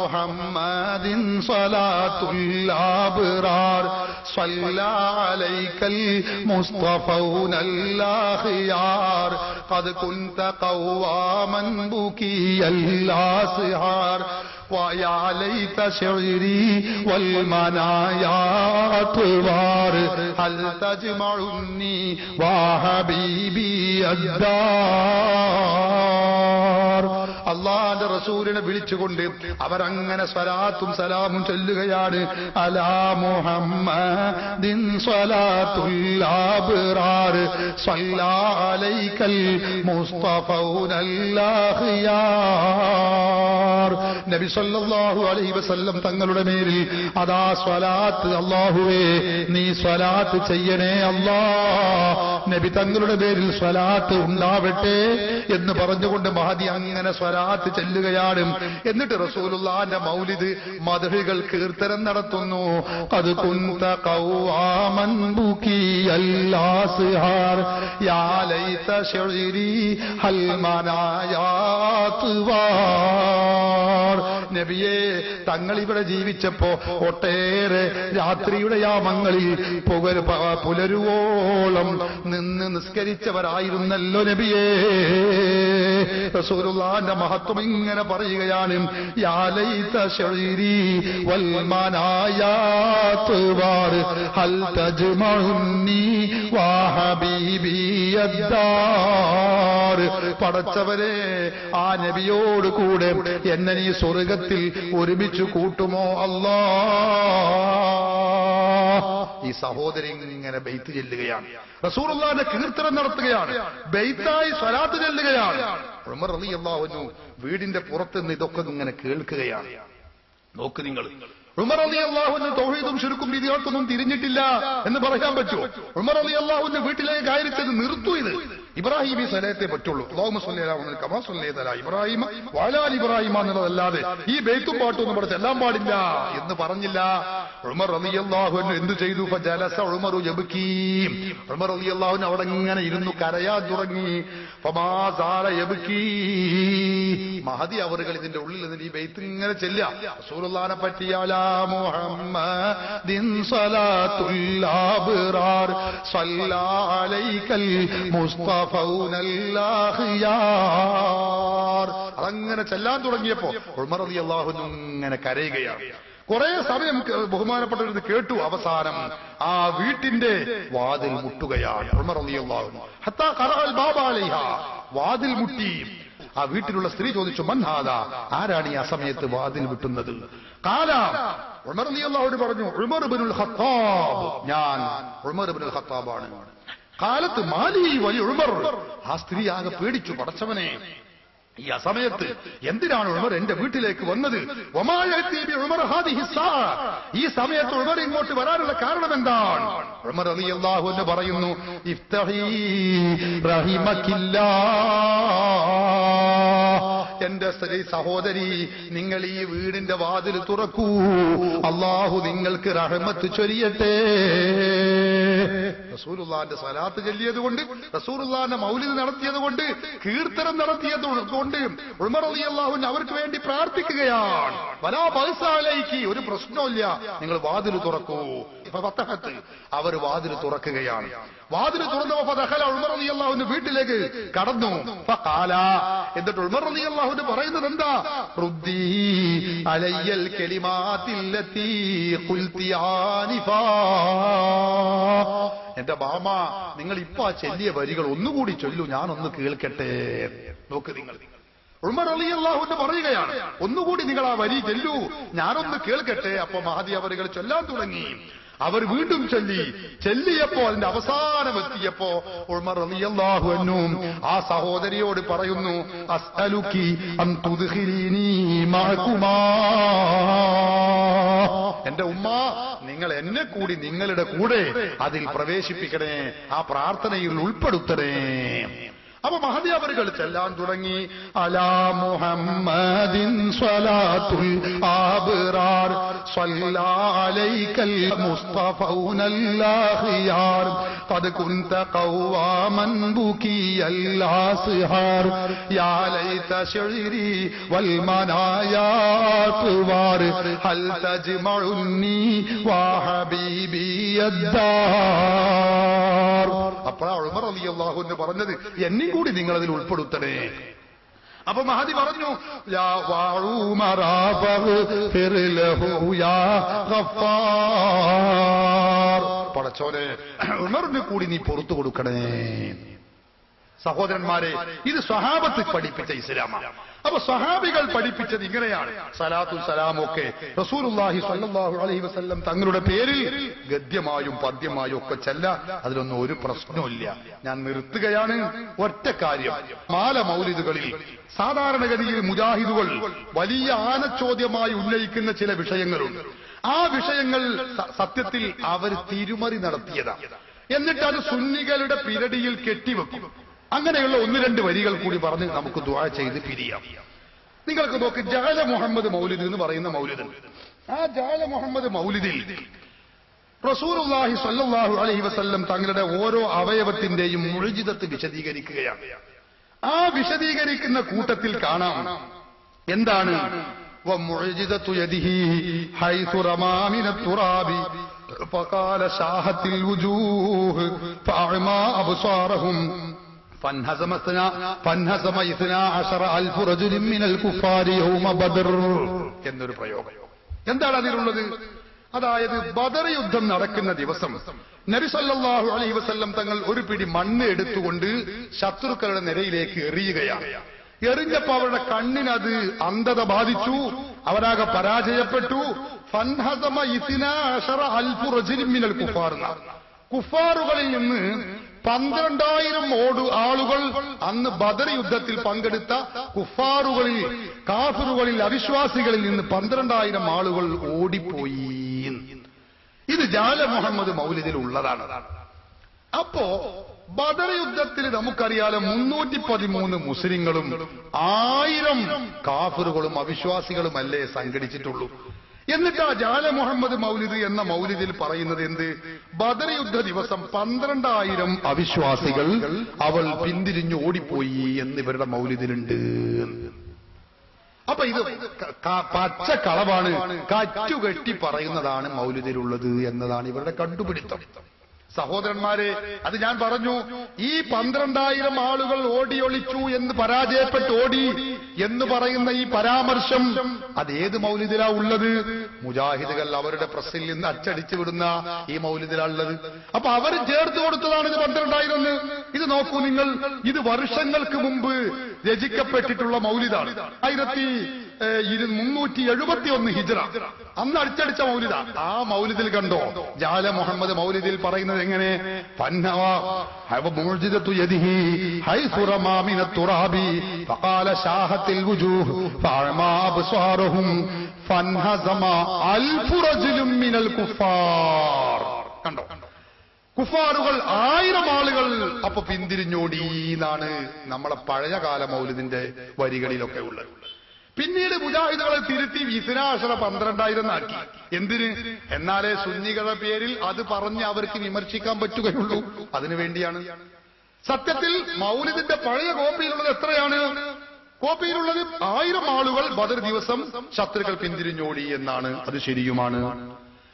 മുഹമ്മദിൻ സ്വലാത്തുൽ അബ്റാർ സ്വല്ലാ അലൈക്കൽ മുസ്തഫൗനൽ അഖിയാർ ഖദ് കുൻത ഖവാമൻ ബുകിയൽ അസ്ഹാർ ويا ليت شعري والمنايا طوار هل تجمعني وحبيبي الدار അല്ലാഹുവിന്റെ റസൂലിനെ വിളിച്ചുകൊണ്ട് അവരങ്ങനെ സ്വലാത്തും സലാമും ചൊല്ലുകയാണ്. അലാ മുഹമ്മദിൻ സ്വലാത്തുൽ അബ്റാർ സ്വല്ലാ അലൈക്കൽ മുസ്തഫൗനൽ അഖിയാർ. നബി സല്ലല്ലാഹു അലൈഹി വസല്ലം തങ്ങളുടെ മേലിൽ അതാ സ്വലാത്ത്, അല്ലാഹുവേ നീ സ്വലാത്ത് ചെയ്യണേ അല്ലാഹ്, നബി തങ്ങളുടെ പേരിൽ സ്വലാത്ത് ഉണ്ടാവട്ടെ എന്ന് പറഞ്ഞുകൊണ്ട് മഹദി അങ്ങനെ സ്വലാത്ത് ചെല്ലുകയാണ്. എന്നിട്ട് റസൂലുള്ളാഹിന്റെ മൗലിദ് മദ്ഹുകൾ കീർത്തനം നടത്തുന്നു. ഖദ് കുൻത ഖവാമൻ ബുകിയൽ അസ്ഹാർ യാ ലൈത ശിരി ഹൽ മനായാത് വാർ. നബിയെ, തങ്ങൾ ഇവിടെ ജീവിച്ചപ്പോ ഒട്ടേറെ രാത്രിയുടെ യാമങ്ങളിൽ പുലരുവോളം നിന്ന് നിസ്കരിച്ചവരായിരുന്നല്ലോ നബിയേ. റസൂലുള്ളാഹിന്റെ മഹത്വം ഇങ്ങനെ പറയുകയാണ്. യാ ലൈത ശരീരി വൽ മനായാത് വാർ ഹൽ തജ്മഉനി വ ഹബീബി അദ്ദാർ. പടച്ചവരെ, ആ നബിയോട് കൂടെ എന്നെ നീ സ്വർഗത്തിൽ ഒരുമിച്ച് കൂട്ടുമോ അല്ലാഹ്. ഈ സഹോദരി ഇങ്ങനെ ബൈത്ത് ചെല്ലുകയാണ്, റസൂലുള്ളാഹിന്റെ കീർത്തനം നടത്തുകയാണ്, ബൈത്തായി സ്വലാത്ത് ചെല്ലുകയാണ്. ഉമർ റളിയല്ലാഹു അൻഹു വീടിന്റെ പുറത്തുനിന്ന് ഇതൊക്കെ ഇങ്ങനെ കേൾക്കുകയാണ്. നോക്ക് നിങ്ങൾ, ഉമർ റളിയല്ലാഹു അൻഹു തൗഹീദും ശിർക്കും വിധികൾക്കൊന്നും തിരിഞ്ഞിട്ടില്ല എന്ന് പറയാൻ പറ്റുമോ? ഉമർ റളിയല്ലാഹു അൻഹു വീട്ടിലേക്ക് കയറിച്ചത് നിർത്തൂ. ഇത് ഇബ്രാഹിമി സലാത്തേ പറ്റുള്ളൂ. അല്ലാഹുമ്മ സ്വല്ലി അലാ മുഹമ്മദ് കമാ സ്വല്ലൈത അലാ ഇബ്രാഹിമ വഅലാ ആലി ഇബ്രാഹിമ എന്നുള്ളതല്ലാതെ ഈ ബൈത്തും പാട്ടും ഒന്നും ഇവിടെ ചെല്ലാൻ പാടില്ല എന്ന് പറഞ്ഞില്ല. ഉമർ റളിയല്ലാഹു അൻഹു എന്തു ചെയ്തു? ഫജലസ ഉമറു യബ്കീ. ഉമർ റളിയല്ലാഹു അൻഹു അവിടെ ഇങ്ങനെ ഇരുന്നു കരയാൻ തുടങ്ങി. ഫമാ സാല യബ്കീ. മഹദി അവറുകൾ ഇതിന്റെ ഉള്ളിൽ നിന്ന് ഈ ബൈത്ത് ഇങ്ങനെ ചെല്ലുക. റസൂലുള്ളാഹിനെ പറ്റി അലാ മുഹമ്മദിൻ സ്വലാത്തുൽ അബ്റാർ സ്വല്ലാ അലൈക്കൽ മുസ്തഫൗനൽ അഖിയാർ. അതങ്ങനെ ചെല്ലാൻ തുടങ്ങിയപ്പോ ഉമർ റളിയല്ലാഹു അൻഹു ഇങ്ങനെ കരയുകയാണ്. കുറെ സമയം ബഹുമാനപ്പെട്ടവർ കേട്ടു. അവസാനം ആ വീട്ടിന്റെ വാതിൽ മുട്ടുകയാണ് ഉമർ റളിയല്ലാഹു അൻഹു. ഹത്താ ഖറഅൽ ബാബ അലൈഹാ. വാതിൽ മുട്ടി. ആ വീട്ടിലുള്ള സ്ത്രീ ചോദിച്ചു, മൻ ഹാദാ, ആരാണ് ഈ ആ സമയത്ത് വാതിൽ മുട്ടുന്നത്? ഖാല, ഉമർ റളിയല്ലാഹു അൻഹു പറഞ്ഞു, ഉമർ ഇബ്നുൽ ഖത്താബ്, ഞാൻ ഉമർ ഇബ്നുൽ ഖത്താബാണ്. കാലത്ത് മാലി വലിയ ഉമർ. ആ സ്ത്രീ ആകെ പേടിച്ചു. പടച്ചവനെ, ഈ അസമയത്ത് എന്തിനാണ് ഉമർ എന്റെ വീട്ടിലേക്ക് വന്നത്? ഈ സമയത്ത് ഉമർ ഇങ്ങോട്ട് വരാനുള്ള കാരണം എന്താണ്? ഉമർ റളിയല്ലാഹു അൻഹു പറയുന്നു, ഇഫ്തഹി റഹിമക്കില്ലാഹ്, എന്റെ സ്ത്രീ സഹോദരി, നിങ്ങൾ ഈ വീടിന്റെ വാതിൽ തുറക്കൂ, അല്ലാഹു നിങ്ങൾക്ക് റഹ്മത്ത് ചൊരിയട്ടെ. റസൂലുള്ളാഹിന്റെ സ്വലാത്ത് ചൊല്ലിയതുകൊണ്ട്, റസൂലുള്ളാഹിന്റെ മൗലിദ് നടത്തിയതുകൊണ്ട്, കീർത്തനം നടത്തിയതുകൊണ്ട് ഉമർ റളിയല്ലാഹു അൻഹു അവർക്ക് വേണ്ടി പ്രാർത്ഥിക്കുകയാണ്. വലാ ബഅസ അലൈകി, ഒരു പ്രശ്നമില്ല, നിങ്ങൾ വാതിൽ തുറക്കൂ. ഫതഹത്ത്, അവർ വാതിൽ തുറക്കുകയാണ്. വാതിൽ തുറന്നപ്പോൾ ഫദഖല ഉമർ റളിയല്ലാഹു അൻഹു വീട്ടിലേക്ക് കടന്നു. ഫഖാല, എന്നിട്ട് ഉമർ റളിയല്ലാഹു അൻഹു പറയുന്നത് എന്താ? റുദ്ദി അലയ്യൽ കലിമാത്തില്ലത്തി ഖുൽതി ആനിഫാ. എന്റെ ബാമ, നിങ്ങൾ ഇപ്പൊ ആ ചൊല്ലിയ വരികൾ ഒന്നുകൂടി ചൊല്ലൂ, ഞാനൊന്ന് കേൾക്കട്ടെ. നോക്ക് നിങ്ങൾ, ഉമർ റളിയല്ലാഹു അൻഹു പറയുകയാണ്, ഒന്നുകൂടി നിങ്ങൾ ആ വരി ചൊല്ലൂ, ഞാനൊന്ന് കേൾക്കട്ടെ. അപ്പൊ മഹദി അവറുകൾ ചൊല്ലാൻ തുടങ്ങി. അവർ വീണ്ടും ചെല്ലിയപ്പോ അതിന്റെ അവസാനം എത്തിയപ്പോ ഉമർ റളിയല്ലാഹു അൻഹു ആ സഹോദരിയോട് പറയുന്നു, അസ്അലുകി അൻ തുദ്ഖിലീനി മഅകുമാ. എന്റെ ഉമ്മ, നിങ്ങൾ എന്നെ കൂടി നിങ്ങളുടെ കൂടെ അതിൽ പ്രവേശിപ്പിക്കണേ, ആ പ്രാർത്ഥനയിൽ ഉൾപ്പെടുത്തണേ. അപ്പൊ മഹദി അവറുകൾ ചെല്ലാൻ തുടങ്ങി. അലാ മുഹമ്മദിൻ സ്വലാത്തുൽ ആബ്റാർ സ്വല്ലാ അലൈക്കൽ മുസ്തഫൗനൽ ഖിയാർ ഖദ് കുൻത ഖവാമൻ ബുകിയൽ അസ്ഹാർ യാ ലൈത ശിരി വൽ മനായാ തുവാർ ഹൽ തജ്മഉനി വാ ഹബീബി യദ്ദാർ. അപ്പോഴാണ് ഉമർ റളിയല്ലാഹു അൻഹു പറഞ്ഞത്, എന്നെയും കൂടി നിങ്ങൾ അതിൽ ഉൾപ്പെടുത്തണേ. അപ്പൊ മഹദി പറഞ്ഞു, യാ ഉമർ ഫഗ്ഫിർ ലഹു യാ ഗഫാർ, പടച്ചോനെ ഉമറിന് കൂടി നീ പുറത്തു കൊടുക്കണേ. സഹോദരന്മാരെ, ഇത് സ്വഹാബത്ത് പഠിപ്പിച്ച ഇസ്ലാമാണ്. അപ്പൊ സ്വഹാബികൾ പഠിപ്പിച്ചത് ഇങ്ങനെയാണ്. സലാത്തും സലാമും ഒക്കെ റസൂലുള്ളാഹി സ്വല്ലല്ലാഹു അലൈഹി വസല്ലം തങ്ങളുടെ പേരിൽ ഗദ്യമായും പദ്യമായും ഒക്കെ ചെല്ല, അതിലൊന്നും ഒരു പ്രശ്നമില്ല. ഞാൻ നിർത്തുകയാണ്. ഒറ്റ കാര്യം, മാല മൗലിദുകളിൽ സാധാരണഗതിയിൽ മുജാഹിദുകൾ വലിയ ആനച്ചോദ്യമായി ഉന്നയിക്കുന്ന ചില വിഷയങ്ങളുണ്ട്. ആ വിഷയങ്ങൾ സത്യത്തിൽ അവർ തിരുമറി നടത്തിയതാണ്. എന്നിട്ട് അത് സുന്നികളുടെ പിരടിയിൽ കെട്ടിവെക്കും. അങ്ങനെയുള്ള ഒന്ന് രണ്ട് വരികൾ കൂടി പറഞ്ഞ് നമുക്ക് ദുആ ചെയ്ത് പിരിയാം. നിങ്ങൾക്ക് നോക്ക്, ജഅല മുഹമ്മദ് മൗലിദ് എന്ന് പറയുന്ന മൗലിദ്. ആ ജഅല മുഹമ്മദ് മൗലിദിൽ റസൂലുള്ളാഹി സ്വല്ലല്ലാഹു അലൈഹി വസല്ലം തങ്ങളുടെ ഓരോ അവയവത്തിന്റെയും മുഅ്ജിസത്ത് വിശദീകരിക്കുകയാണ്. ആ വിശദീകരിക്കുന്ന കൂട്ടത്തിൽ കാണാം എന്താണ്, വമുഅ്ജിസത്തു യദിഹി ഹൈസു റമാ മിനത് തുറാബി ഫഖാല ശാഹത്തിൽ വുജൂഹ് ഫഅമാ അബ്സാറഹും فانهزم 12,000 رجل من الكفار يوم بدر എന്നൊരു പ്രയോഗം. എന്താണ് അതിലുള്ളത്? അതായത് ബദർ യുദ്ധം നടക്കുന്ന ദിവസം നബി സല്ലല്ലാഹു അലൈഹി വസല്ലം തങ്ങൾ ഒരു പിടി മണ്ണ് എടുത്തുകൊണ്ട് ശത്രുക്കളുടെ നിരയിലേക്ക് എറിയുകയാണ്. എറിഞ്ഞപ്പോ അവരുടെ കണ്ണിനത് അന്ധത ബാധിച്ചു, അവരാകെ പരാജയപ്പെട്ടു. ഫൻഹസമ 12,000 رجل من الكفار, കുഫാറുകളിൽ നിന്ന് 12,000 ആളുകൾ അന്ന് ബദർ യുദ്ധത്തിൽ പങ്കെടുത്ത കുഫാറുകളിൽ, കാഫിറുകളിൽ, അവിശ്വാസികളിൽ നിന്ന് 12,000 ആളുകൾ ഓടിപ്പോയി. ഇത് ജഅല മുഹമ്മദ് മൗലിദിൽ ഉള്ളതാണ്. അപ്പോ ബദർ യുദ്ധത്തിൽ നമുക്കറിയാലോ 313 മുസ്ലിങ്ങളും 1000 കാഫിറുകളും അവിശ്വാസികളുമല്ലേ സംഘടിച്ചിട്ടുള്ളൂ. എന്നിട്ട് ആ ജഅല മുഹമ്മദ് മൗലിദ് എന്ന മൗലിദിൽ പറയുന്നത് എന്ത്? ബദർ യുദ്ധ ദിവസം 12,000 അവിശ്വാസികൾ അവൾ പിന്തിരിഞ്ഞു ഓടിപ്പോയി എന്നിവരുടെ മൗലിദിലുണ്ട്. അപ്പൊ ഇത് പച്ച കളവാണ്, കറ്റുകെട്ടി പറയുന്നതാണ് മൗലിദിലുള്ളത് എന്നതാണ് ഇവരുടെ കണ്ടുപിടുത്തം. സഹോദരന്മാരെ, അത് ഞാൻ പറഞ്ഞു, ഈ 12,000 ആളുകൾ ഓടിയൊളിച്ചു എന്ന് പരാജയപ്പെട്ട് ഓടി എന്ന് പറയുന്ന ഈ പരാമർശം അത് ഏത് മൗലിദിലാ ഉള്ളത്? മുജാഹിദുകൾ അവരുടെ പ്രസ്സിൽ നിന്ന് അച്ചടിച്ചു വിടുന്ന ഈ മൗലിദിലാ ഉള്ളത്. അപ്പൊ അവർ ചേർത്ത് കൊടുത്തതാണ് ഇത് 12,000. ഇത് നോക്കൂ നിങ്ങൾ, ഇത് വർഷങ്ങൾക്ക് മുമ്പ് രചിക്കപ്പെട്ടിട്ടുള്ള മൗലിദാണ്. 1371 ഹിജ്റ, അന്ന് അടിച്ചടിച്ച മൗലിദ. ആ മൗലിദിൽ കണ്ടോ ജഅല മുഹമ്മദ് മൗലിദിൽ പറയുന്നത് എങ്ങനെ? മുഅ്ജിസത്തു യദിഹി ഹൈസു റമാ മിനത് തുറാബി ഫഖാല ശാഹത്തിൽ വുജൂഹ് ഫഅമാ അബ്സാറഹും ഫൻഹസമ 1000 റജുലും മിനൽ കുഫാർ. കണ്ടോ, കുഫാറുകൾ 1000 ആളുകൾ അപ്പൊ പിന്തിരിഞ്ഞോടി എന്നാണ് നമ്മളെ പഴയകാല മൗലിദിന്റെ വരികളിലൊക്കെ ഉള്ളത്. പിന്നീട് മുജാഹിദുകളെ തിരുത്തി 12,000 ആക്കി. എന്തിന്? എന്നാലേ സുന്നികളുടെ പേരിൽ അത് പറഞ്ഞ് അവർക്ക് വിമർശിക്കാൻ പറ്റുകയുള്ളൂ. അതിനുവേണ്ടിയാണ്. സത്യത്തിൽ മൗലിദിന്റെ പഴയ കോപ്പിയിലുള്ളത് എത്രയാണ്? കോപ്പിയിലുള്ളത് 1000 ആളുകൾ ബദർ ദിവസം ശത്രുക്കൾ പിന്തിരിഞ്ഞോടി എന്നാണ്. അത് ശരിയുമാണ്.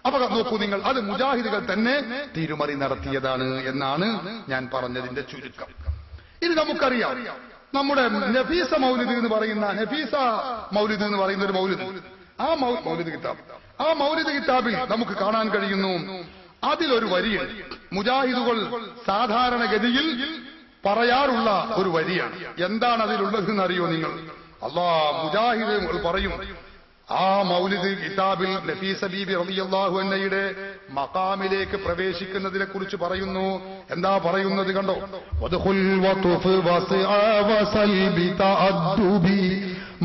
അപ്പൊ നോക്കൂ നിങ്ങൾ, അത് മുജാഹിദുകൾ തന്നെ തിരുമറി നടത്തിയതാണ് എന്നാണ് ഞാൻ പറഞ്ഞതിന്റെ ചുരുക്കം. ഇനി നമുക്കറിയാം, നമ്മുടെ നഫീസ മൗലിദ് എന്ന് പറയുന്ന ഒരു മൗലിദ്, ആ മൗലിദ് കിതാബിൽ നമുക്ക് കാണാൻ കഴിയുന്നു. അതിലൊരു വരിയുണ്ട്, മുജാഹിദുകൾ സാധാരണഗതിയിൽ പറയാറുള്ള ഒരു വരിയാണ്. എന്താണ് അതിലുള്ളതെന്ന് അറിയോ നിങ്ങൾ? മുജാഹിദുകൾ പറയും, ആ മൗലിദ് കിതാബിൽ നഫീസ ബീബി റളിയല്ലാഹു അൻഹയുടെ മഖാമിലേക്ക് പ്രവേശിക്കുന്നതിനെ കുറിച്ച് പറയുന്നു. എന്താ പറയുന്നത് കണ്ടോ? വദ്ഖുൽ വതുഫ് വസ്അ വസൽബി തഅദ്ദുബി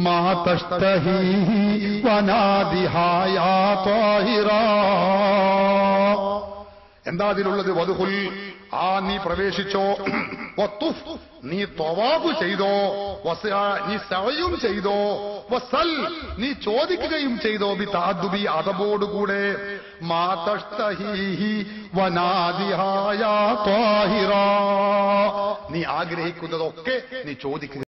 മാ തഷ്തഹി വനാദിഹാ യാ ത്വാഹിറാ. എന്താ അതിലുള്ളത്? വദ്ഖുൽ, ആ നീ പ്രവേശിച്ചോ, വതുഫ് നീ തവാഫ് ചെയ്തോ, നീ സഅയും ചെയ്തോ, വസൽ നീ ചോദിക്കുകയും ചെയ്തോ, ബി തഅദ്ദുബി അതബോടുകൂടെ, മാ തഷ്തഹീഹി വനാദിഹാ യാ ത്വാഹിറാ നീ ആഗ്രഹിക്കുന്നതൊക്കെ നീ ചോദിക്കുക.